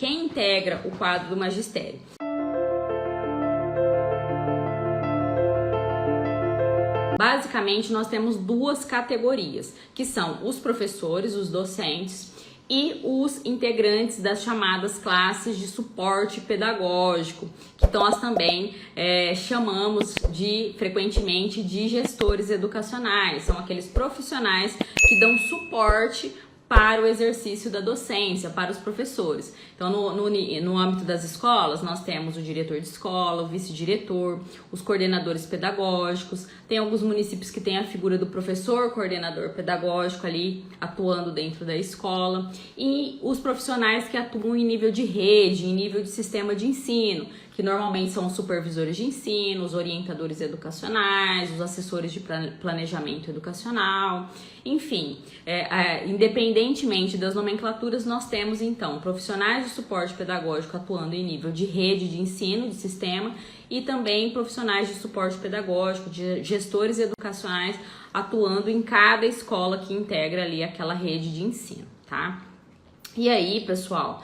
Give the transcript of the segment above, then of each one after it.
Quem integra o quadro do magistério? Basicamente, nós temos duas categorias, que são os professores, os docentes, e os integrantes das chamadas classes de suporte pedagógico, que nós também chamamos frequentemente de gestores educacionais. São aqueles profissionais que dão suporte para o exercício da docência, para os professores. Então, no âmbito das escolas, nós temos o diretor de escola, o vice-diretor, os coordenadores pedagógicos. Tem alguns municípios que têm a figura do professor coordenador pedagógico ali, atuando dentro da escola. E os profissionais que atuam em nível de rede, em nível de sistema de ensino, que normalmente são os supervisores de ensino, os orientadores educacionais, os assessores de planejamento educacional, enfim, independentemente das nomenclaturas, nós temos então profissionais de suporte pedagógico atuando em nível de rede de ensino, de sistema, e também profissionais de suporte pedagógico, de gestores educacionais atuando em cada escola que integra ali aquela rede de ensino, tá? E aí, pessoal,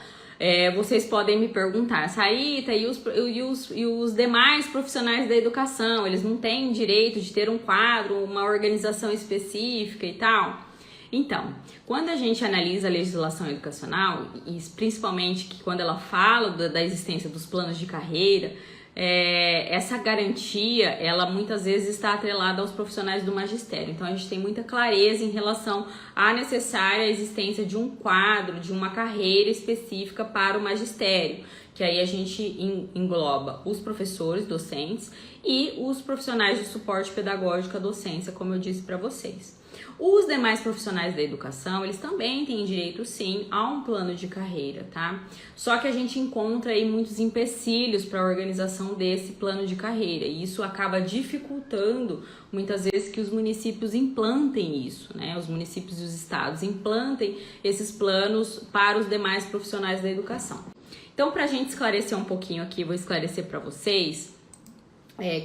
vocês podem me perguntar, Sarita, e os demais profissionais da educação, eles não têm direito de ter um quadro, uma organização específica e tal? Então, quando a gente analisa a legislação educacional, e principalmente quando ela fala da existência dos planos de carreira, essa garantia, ela muitas vezes está atrelada aos profissionais do magistério. Então, a gente tem muita clareza em relação à necessária existência de um quadro, de uma carreira específica para o magistério, que aí a gente engloba os professores, docentes, e os profissionais de suporte pedagógico à docência, como eu disse para vocês. Os demais profissionais da educação, eles também têm direito, sim, a um plano de carreira, tá? Só que a gente encontra aí muitos empecilhos para a organização desse plano de carreira, e isso acaba dificultando, muitas vezes, que os municípios implantem isso, né? Os municípios e os estados implantem esses planos para os demais profissionais da educação. Então, para a gente esclarecer um pouquinho aqui, vou esclarecer para vocês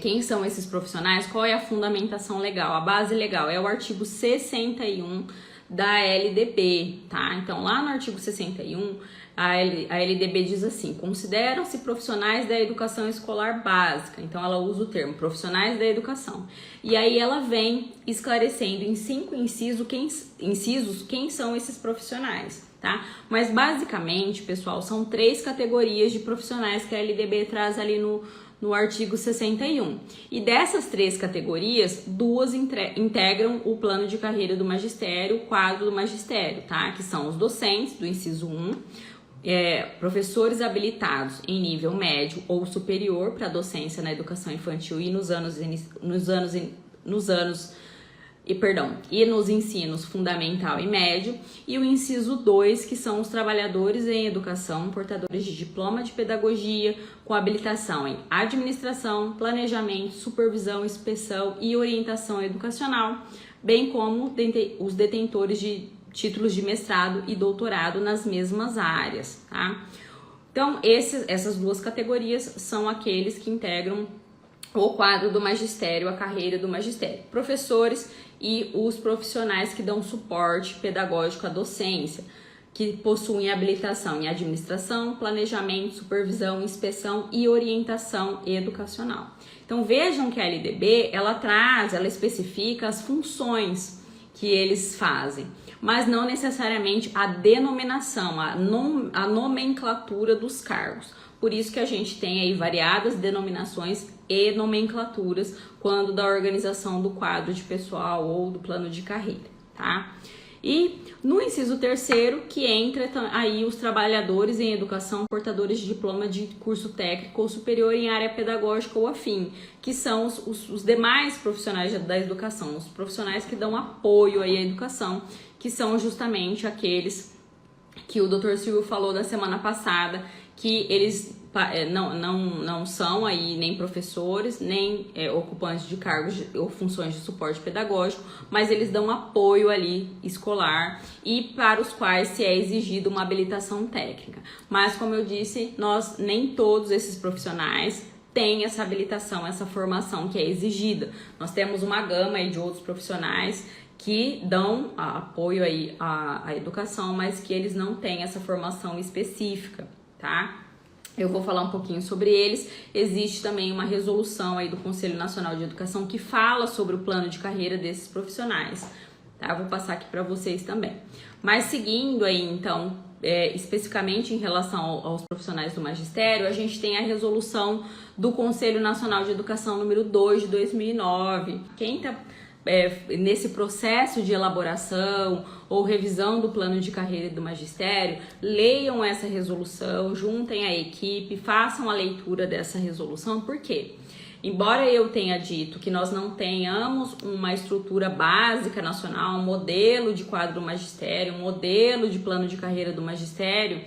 quem são esses profissionais, qual é a fundamentação legal, a base legal, é o artigo 61 da LDB, tá? Então, lá no artigo 61, a LDB diz assim: consideram-se profissionais da educação escolar básica. Então, ela usa o termo profissionais da educação. E aí, ela vem esclarecendo em 5 incisos quem são esses profissionais, tá? Mas, basicamente, pessoal, são 3 categorias de profissionais que a LDB traz ali no artigo 61. E dessas 3 categorias, 2 integram o plano de carreira do magistério, o quadro do magistério, tá? Que são os docentes, do inciso 1, professores habilitados em nível médio ou superior para docência na educação infantil e nos ensinos fundamental e médio, e o inciso 2, que são os trabalhadores em educação, portadores de diploma de pedagogia, com habilitação em administração, planejamento, supervisão, inspeção e orientação educacional, bem como os detentores de títulos de mestrado e doutorado nas mesmas áreas, tá? Então, essas 2 categorias são aqueles que integram o quadro do magistério, a carreira do magistério. Professores e os profissionais que dão suporte pedagógico à docência, que possuem habilitação em administração, planejamento, supervisão, inspeção e orientação educacional. Então, vejam que a LDB, ela especifica as funções que eles fazem, mas não necessariamente a denominação, a nomenclatura dos cargos. Por isso que a gente tem aí variadas denominações e nomenclaturas quando da organização do quadro de pessoal ou do plano de carreira, tá? E no inciso 3º, que entra aí os trabalhadores em educação portadores de diploma de curso técnico ou superior em área pedagógica ou afim, que são os demais profissionais da educação, os profissionais que dão apoio aí à educação, que são justamente aqueles que o Dr. Silvio falou da semana passada, que eles não são aí nem professores, nem ocupantes de cargos ou funções de suporte pedagógico, mas eles dão apoio ali escolar e para os quais se é exigida uma habilitação técnica. Mas, como eu disse, nem todos esses profissionais têm essa habilitação, essa formação que é exigida. Nós temos uma gama aí de outros profissionais que dão apoio aí à educação, mas que eles não têm essa formação específica, tá? Eu vou falar um pouquinho sobre eles. Existe também uma resolução aí do Conselho Nacional de Educação que fala sobre o plano de carreira desses profissionais, tá? Eu vou passar aqui para vocês também. Mas seguindo aí, então, especificamente em relação aos profissionais do magistério, a gente tem a resolução do Conselho Nacional de Educação número 2 de 2009. Quem está nesse processo de elaboração ou revisão do plano de carreira do magistério, leiam essa resolução, juntem a equipe, façam a leitura dessa resolução. Por quê? Embora eu tenha dito que nós não tenhamos uma estrutura básica nacional, um modelo de quadro do magistério, um modelo de plano de carreira do magistério,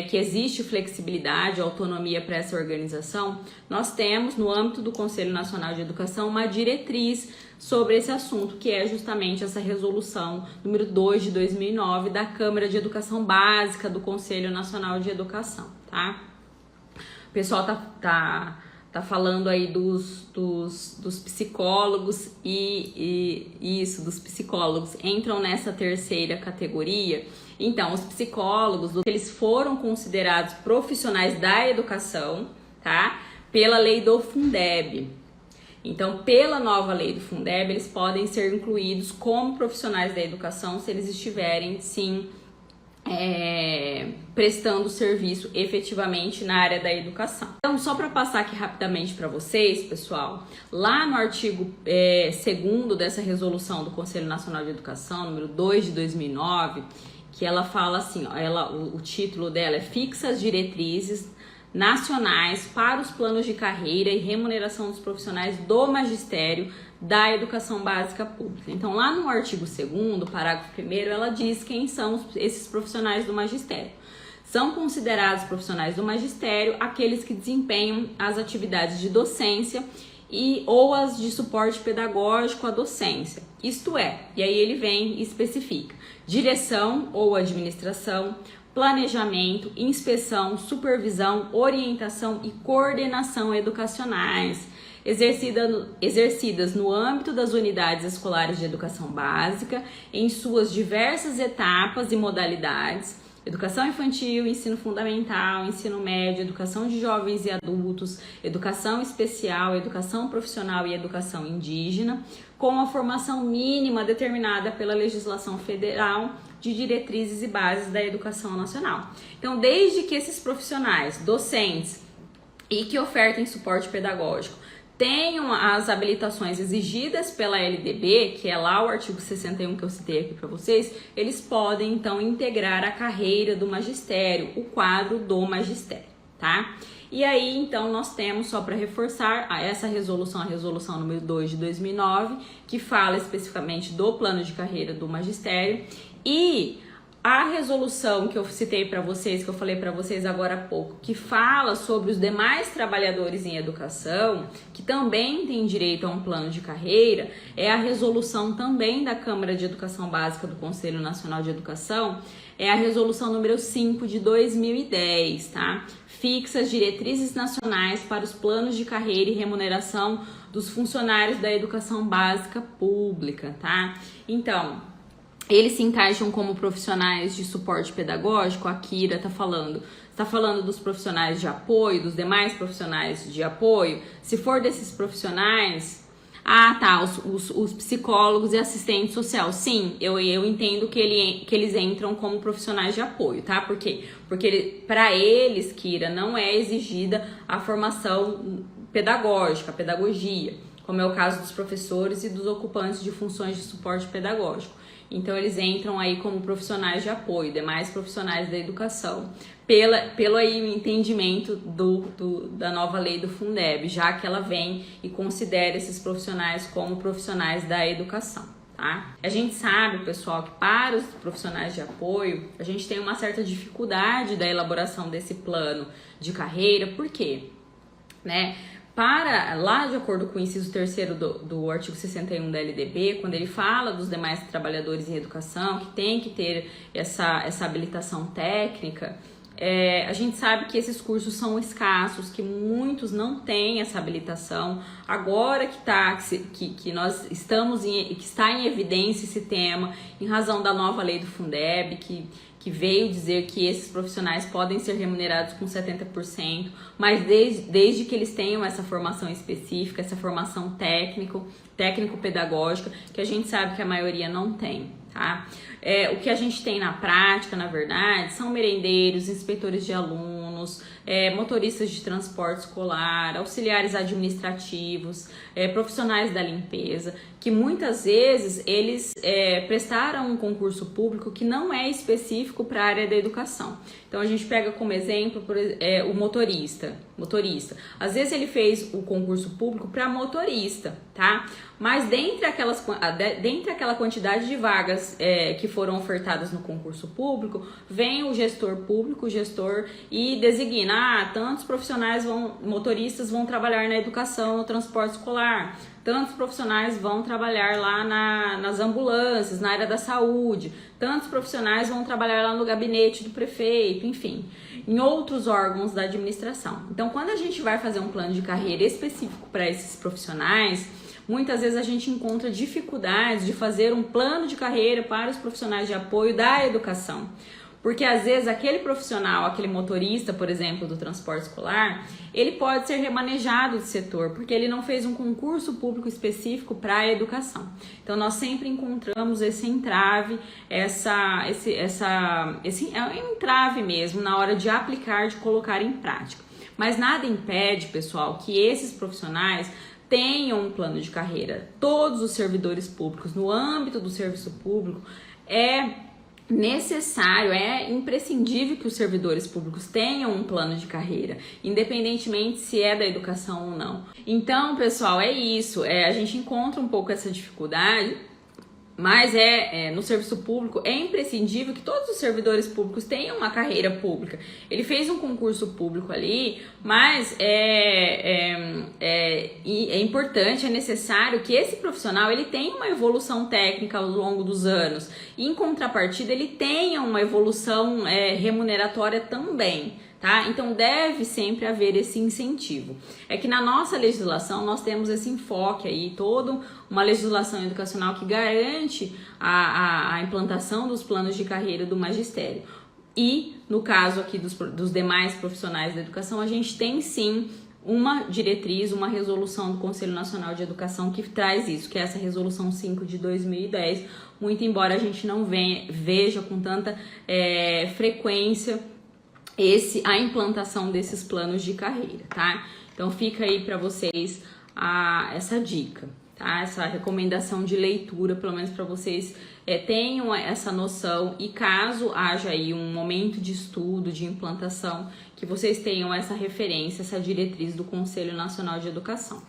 que existe flexibilidade, autonomia para essa organização, nós temos no âmbito do Conselho Nacional de Educação uma diretriz sobre esse assunto, que é justamente essa resolução número 2 de 2009 da Câmara de Educação Básica do Conselho Nacional de Educação, tá? O pessoal tá falando aí dos psicólogos dos psicólogos entram nessa terceira categoria. Então, os psicólogos, eles foram considerados profissionais da educação, tá? Pela lei do Fundeb. Então, pela nova lei do Fundeb, eles podem ser incluídos como profissionais da educação se eles estiverem, sim, prestando serviço efetivamente na área da educação. Então, só para passar aqui rapidamente para vocês, pessoal, lá no artigo 2º dessa resolução do Conselho Nacional de Educação, número 2 de 2009, que ela fala assim, o título dela é Fixas Diretrizes Nacionais para os Planos de Carreira e Remuneração dos Profissionais do Magistério da Educação Básica Pública. Então, lá no artigo 2º, parágrafo 1º, ela diz quem são esses profissionais do magistério. São considerados profissionais do magistério aqueles que desempenham as atividades de docência ou as de suporte pedagógico à docência. Isto é, e aí ele vem e especifica, direção ou administração, planejamento, inspeção, supervisão, orientação e coordenação educacionais, exercidas no âmbito das unidades escolares de educação básica, em suas diversas etapas e modalidades, educação infantil, ensino fundamental, ensino médio, educação de jovens e adultos, educação especial, educação profissional e educação indígena, com a formação mínima determinada pela legislação federal de diretrizes e bases da educação nacional. Então, desde que esses profissionais docentes e que ofertem suporte pedagógico tenham as habilitações exigidas pela LDB, que é lá o artigo 61 que eu citei aqui para vocês, eles podem então integrar a carreira do magistério, o quadro do magistério, tá? E aí então nós temos, só para reforçar, essa resolução, a resolução número 2 de 2009, que fala especificamente do plano de carreira do magistério, e a resolução que eu citei para vocês, que eu falei para vocês agora há pouco, que fala sobre os demais trabalhadores em educação, que também têm direito a um plano de carreira, é a resolução também da Câmara de Educação Básica do Conselho Nacional de Educação, é a resolução número 5 de 2010, tá? Fixa as diretrizes nacionais para os planos de carreira e remuneração dos funcionários da educação básica pública, tá? Então, eles se encaixam como profissionais de suporte pedagógico, a Kira está falando dos profissionais de apoio, dos demais profissionais de apoio. Se for desses profissionais, os psicólogos e assistente social, sim, eu entendo que eles entram como profissionais de apoio, tá? Por quê? Porque para eles, Kira, não é exigida a formação pedagógica, a pedagogia, como é o caso dos professores e dos ocupantes de funções de suporte pedagógico. Então, eles entram aí como profissionais de apoio, demais profissionais da educação, pelo aí entendimento da nova lei do Fundeb, já que ela vem e considera esses profissionais como profissionais da educação, tá? A gente sabe, pessoal, que para os profissionais de apoio, a gente tem uma certa dificuldade da elaboração desse plano de carreira, por quê? Lá de acordo com o inciso 3º do artigo 61 da LDB, quando ele fala dos demais trabalhadores em educação, que tem que ter essa habilitação técnica, a gente sabe que esses cursos são escassos, que muitos não têm essa habilitação. Agora que nós estamos que está em evidência esse tema, em razão da nova lei do Fundeb, que que veio dizer que esses profissionais podem ser remunerados com 70%, mas desde que eles tenham essa formação específica, essa formação técnico-pedagógica, que a gente sabe que a maioria não tem, tá? O que a gente tem na prática, na verdade, são merendeiros, inspetores de alunos, motoristas de transporte escolar, auxiliares administrativos, profissionais da limpeza, que muitas vezes eles prestaram um concurso público que não é específico para a área da educação. Então a gente pega como exemplo o motorista. Às vezes ele fez o concurso público para motorista, tá? Mas dentre aquela quantidade de vagas que foram ofertadas no concurso público, vem o gestor público, e designa, tantos motoristas vão trabalhar na educação, no transporte escolar, tantos profissionais vão trabalhar lá nas ambulâncias, na área da saúde, tantos profissionais vão trabalhar lá no gabinete do prefeito, enfim, em outros órgãos da administração. Então, quando a gente vai fazer um plano de carreira específico para esses profissionais, muitas vezes a gente encontra dificuldades de fazer um plano de carreira para os profissionais de apoio da educação. Porque às vezes aquele profissional, aquele motorista, por exemplo, do transporte escolar, ele pode ser remanejado de setor, porque ele não fez um concurso público específico para a educação. Então nós sempre encontramos esse entrave, esse entrave mesmo na hora de aplicar, de colocar em prática. Mas nada impede, pessoal, que esses profissionais tenham um plano de carreira. Todos os servidores públicos, no âmbito do serviço público, é necessário, é imprescindível que os servidores públicos tenham um plano de carreira, independentemente se é da educação ou não. Então, pessoal, é isso. A gente encontra um pouco essa dificuldade, mas no serviço público é imprescindível que todos os servidores públicos tenham uma carreira pública. Ele fez um concurso público ali, mas é importante, é necessário que esse profissional ele tenha uma evolução técnica ao longo dos anos e, em contrapartida, ele tenha uma evolução remuneratória também. Tá? Então deve sempre haver esse incentivo. É que na nossa legislação nós temos esse enfoque aí, toda uma legislação educacional que garante a implantação dos planos de carreira do magistério. E no caso aqui dos demais profissionais da educação, a gente tem sim uma diretriz, uma resolução do Conselho Nacional de Educação que traz isso, que é essa resolução 5 de 2010, muito embora a gente não veja com tanta frequência a implantação desses planos de carreira, tá? Então fica aí para vocês essa dica, tá? Essa recomendação de leitura, pelo menos para vocês tenham essa noção e caso haja aí um momento de estudo, de implantação, que vocês tenham essa referência, essa diretriz do Conselho Nacional de Educação.